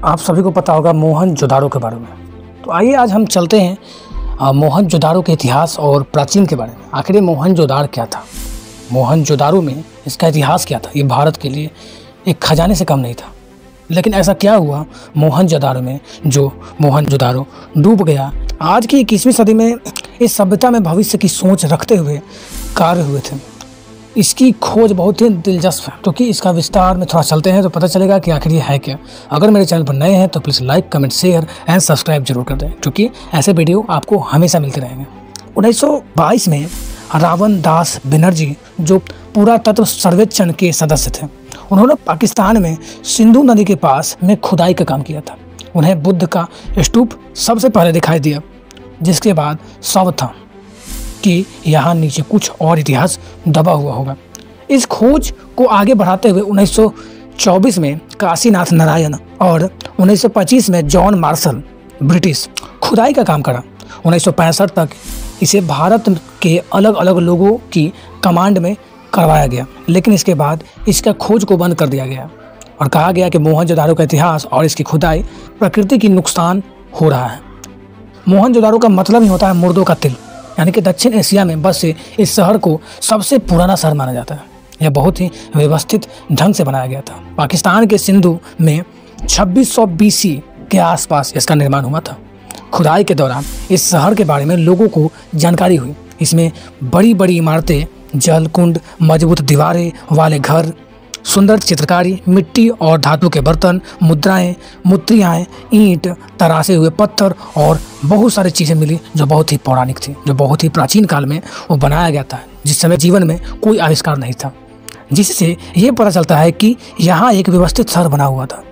आप सभी को पता होगा मोहनजोदाड़ो के बारे में। तो आइए आज हम चलते हैं मोहनजोदाड़ो के इतिहास और प्राचीन के बारे में। आखिर ये मोहनजोदाड़ो क्या था, मोहनजोदाड़ो में इसका इतिहास क्या था। ये भारत के लिए एक खजाने से कम नहीं था। लेकिन ऐसा क्या हुआ मोहनजोदाड़ो में जो मोहनजोदाड़ो डूब गया। आज की 21वीं सदी में इस सभ्यता में भविष्य की सोच रखते हुए कार्य हुए थे। इसकी खोज बहुत ही दिलचस्प है, क्योंकि इसका विस्तार में थोड़ा चलते हैं तो पता चलेगा कि आखिर ये है क्या। अगर मेरे चैनल पर नए हैं तो please like, comment, share and subscribe जरूर कर दें, क्योंकि ऐसे वीडियो आपको हमेशा मिलते रहेंगे। 1922 में रावण दास बनर्जी जो पुरातत्व सर्वेक्षण के सदस्य थे, उन्होंने पाकिस्तान में सिंधु नदी के पास में खुदाई का काम किया था। उन्हें बुद्ध का स्तूप सबसे पहले दिखाई दिया, जिसके बाद शव था कि यहाँ नीचे कुछ और इतिहास दबा हुआ होगा। इस खोज को आगे बढ़ाते हुए 1924 में काशीनाथ नारायण और 1925 में जॉन मार्शल ब्रिटिश खुदाई का काम करा। 1965 तक इसे भारत के अलग अलग लोगों की कमांड में करवाया गया, लेकिन इसके बाद इसका खोज को बंद कर दिया गया और कहा गया कि मोहनजोदाड़ो का इतिहास और इसकी खुदाई प्रकृति की नुकसान हो रहा है। मोहनजोदाड़ो का मतलब ही होता है मुर्दों का तिल, यानी कि दक्षिण एशिया में बसे इस शहर को सबसे पुराना शहर माना जाता है। यह बहुत ही व्यवस्थित ढंग से बनाया गया था। पाकिस्तान के सिंधु में 2600 BC के आसपास इसका निर्माण हुआ था। खुदाई के दौरान इस शहर के बारे में लोगों को जानकारी हुई। इसमें बड़ी बड़ी इमारतें, जल कुंड, मजबूत दीवारें वाले घर, सुंदर चित्रकारी, मिट्टी और धातु के बर्तन, मुद्राएं, मूर्तियाँ, ईंट, तरासे हुए पत्थर और बहुत सारी चीज़ें मिली जो बहुत ही पौराणिक थी, जो बहुत ही प्राचीन काल में वो बनाया गया था, जिस समय जीवन में कोई आविष्कार नहीं था। जिससे ये पता चलता है कि यहाँ एक व्यवस्थित शहर बना हुआ था।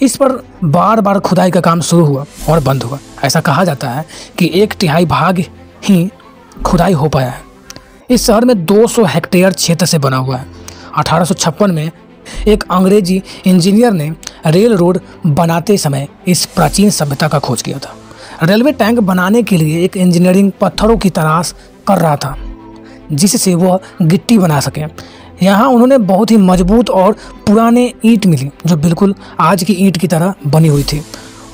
इस पर बार बार खुदाई का काम शुरू हुआ और बंद हुआ। ऐसा कहा जाता है कि 1/3 भाग ही खुदाई हो पाया है। इस शहर में 200 हेक्टेयर क्षेत्र से बना हुआ है। 1856 में एक अंग्रेजी इंजीनियर ने रेल रोड बनाते समय इस प्राचीन सभ्यता का खोज किया था। रेलवे टैंक बनाने के लिए एक इंजीनियरिंग पत्थरों की तलाश कर रहा था, जिससे वह गिट्टी बना सके। यहाँ उन्होंने बहुत ही मजबूत और पुराने ईंट मिली, जो बिल्कुल आज की ईंट की तरह बनी हुई थी।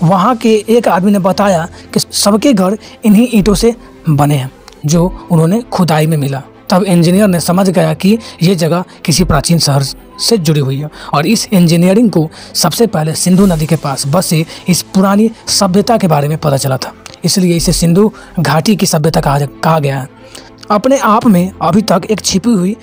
वहाँ के एक आदमी ने बताया कि सबके घर इन्हीं ईंटों से बने हैं, जो उन्होंने खुदाई में मिला। तब इंजीनियर ने समझ गया कि ये जगह किसी प्राचीन शहर से जुड़ी हुई है, और इस इंजीनियरिंग को सबसे पहले सिंधु नदी के पास बसे इस पुरानी सभ्यता के बारे में पता चला था। इसलिए इसे सिंधु घाटी की सभ्यता कहा गया है। अपने आप में अभी तक एक छिपी हुई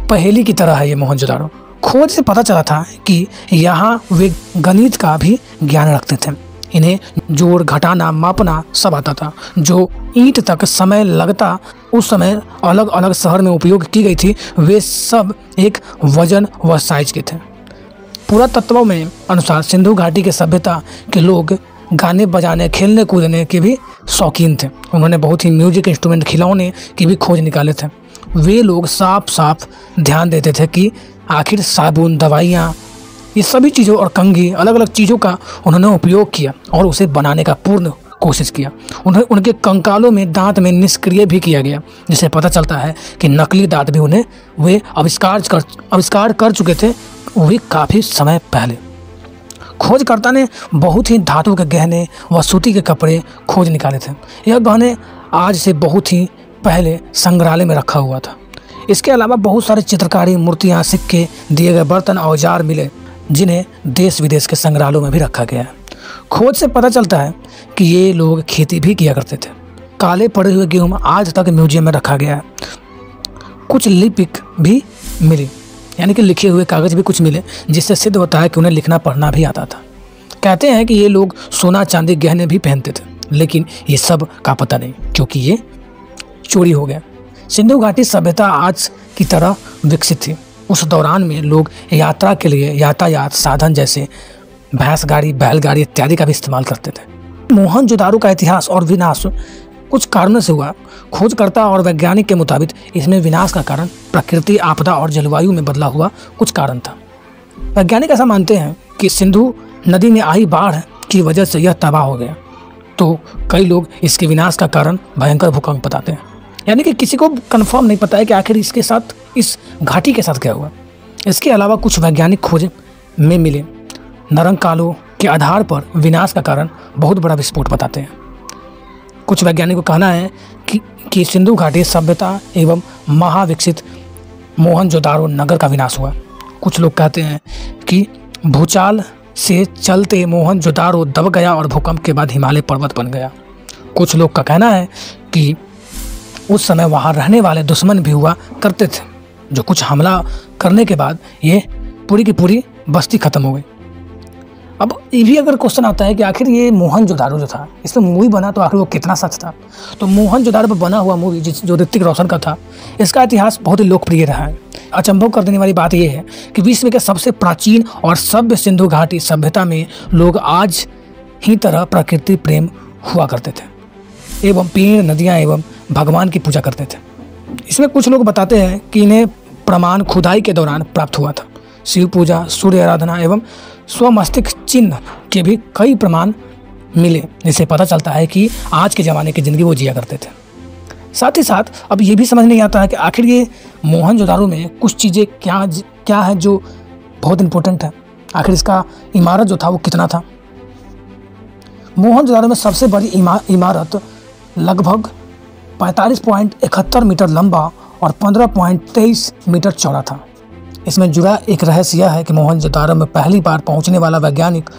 पहेली की तरह है ये मोहनजोदाड़ो। खोज से पता चला था कि यहाँ वे गणित का भी ज्ञान रखते थे। इन्हें जोड़, घटाना, मापना सब आता था। जो ईंट तक समय लगता उस समय अलग अलग शहर में उपयोग की गई थी, वे सब एक वजन व साइज के थे। पुरातत्व में अनुसार सिंधु घाटी के सभ्यता के लोग गाने बजाने, खेलने कूदने के भी शौकीन थे। उन्होंने बहुत ही म्यूजिक इंस्ट्रूमेंट, खिलौने की भी खोज निकाले थे। वे लोग साफ ध्यान देते थे कि आखिर साबुन, दवाइयाँ, ये सभी चीज़ों और कंघी, अलग अलग चीज़ों का उन्होंने उपयोग किया और उसे बनाने का पूर्ण कोशिश किया। उनके कंकालों में दांत में निष्क्रिय भी किया गया, जिससे पता चलता है कि नकली दांत भी उन्हें वे आविष्कार कर चुके थे, वो भी काफ़ी समय पहले। खोजकर्ता ने बहुत ही धातु के गहने व सूती के कपड़े खोज निकाले थे। यह गहने आज से बहुत ही पहले संग्रहालय में रखा हुआ था। इसके अलावा बहुत सारे चित्रकारी, मूर्तियाँ, सिक्के, दिए गए बर्तन, औजार मिले, जिन्हें देश विदेश के संग्रहालयों में भी रखा गया है। खोज से पता चलता है कि ये लोग खेती भी किया करते थे। काले पड़े हुए गेहूं आज तक म्यूजियम में रखा गया है। कुछ लिपिक भी मिली, यानी कि लिखे हुए कागज भी कुछ मिले, जिससे सिद्ध होता है कि उन्हें लिखना पढ़ना भी आता था। कहते हैं कि ये लोग सोना चांदी गहने भी पहनते थे, लेकिन ये सब का पता नहीं, क्योंकि ये चोरी हो गया। सिंधु घाटी सभ्यता आज की तरह विकसित थी। उस दौरान में लोग यात्रा के लिए यातायात साधन जैसे भैंस गाड़ी, बैलगाड़ी इत्यादि का भी इस्तेमाल करते थे। मोहनजोदाड़ो का इतिहास और विनाश कुछ कारणों से हुआ। खोजकर्ता और वैज्ञानिक के मुताबिक इसमें विनाश का कारण प्रकृति, आपदा और जलवायु में बदला हुआ कुछ कारण था। वैज्ञानिक ऐसा मानते हैं कि सिंधु नदी में आई बाढ़ की वजह से यह तबाह हो गया। तो कई लोग इसके विनाश का कारण भयंकर भूकंप बताते हैं। यानी कि किसी को कंफर्म नहीं पता है कि आखिर इसके साथ, इस घाटी के साथ क्या हुआ। इसके अलावा कुछ वैज्ञानिक खोज में मिले नरंकालो के आधार पर विनाश का कारण बहुत बड़ा विस्फोट बताते हैं। कुछ वैज्ञानिकों का कहना है कि सिंधु घाटी सभ्यता एवं महाविकसित मोहनजोदारो नगर का विनाश हुआ। कुछ लोग कहते हैं कि भूचाल से चलते मोहनजोदारो दब गया और भूकंप के बाद हिमालय पर्वत बन गया। कुछ लोग का कहना है कि उस समय वहाँ रहने वाले दुश्मन भी हुआ करते थे, जो कुछ हमला करने के बाद ये पूरी की पूरी बस्ती खत्म हो गई। अब ये भी अगर क्वेश्चन आता है कि आखिर ये मोहनजोदारो जो था, इस पर मूवी बना तो आखिर वो कितना सच था। तो मोहनजोदारो पर बना हुआ मूवी जो ऋतिक रोशन का था, इसका इतिहास बहुत ही लोकप्रिय रहा है। अचंभव कर देने वाली बात यह है कि विश्व के सबसे प्राचीन और सभ्य सिंधु घाटी सभ्यता में लोग आज ही तरह प्रकृति प्रेम हुआ करते थे एवं पेड़, नदियाँ एवं भगवान की पूजा करते थे। इसमें कुछ लोग बताते हैं कि इन्हें प्रमाण खुदाई के दौरान प्राप्त हुआ था। शिव पूजा, सूर्य आराधना एवं स्वमस्तिष्क चिन्ह के भी कई प्रमाण मिले, जिससे पता चलता है कि आज के ज़माने की ज़िंदगी वो जिया करते थे। साथ ही साथ अब ये भी समझ नहीं आता है कि आखिर ये मोहनजोदारो में कुछ चीज़ें क्या है जो बहुत इंपॉर्टेंट है। आखिर इसका इमारत जो था वो कितना था। मोहनजोदारो में सबसे बड़ी इमारत लगभग 45.71 मीटर लंबा और 15.23 मीटर चौड़ा था। इसमें जुड़ा एक रहस्य यह है कि मोहनजोदारो में पहली बार पहुंचने वाला वैज्ञानिक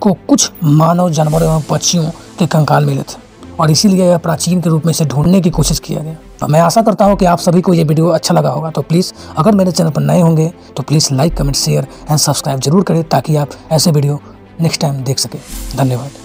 को कुछ मानव, जानवरों एवं पक्षियों के कंकाल मिले थे और इसीलिए यह प्राचीन के रूप में इसे ढूंढने की कोशिश किया गया। तो मैं आशा करता हूं कि आप सभी को ये वीडियो अच्छा लगा होगा। तो प्लीज़ अगर मेरे चैनल पर नए होंगे तो please like, comment, share and subscribe जरूर करें ताकि आप ऐसे वीडियो नेक्स्ट टाइम देख सकें। धन्यवाद।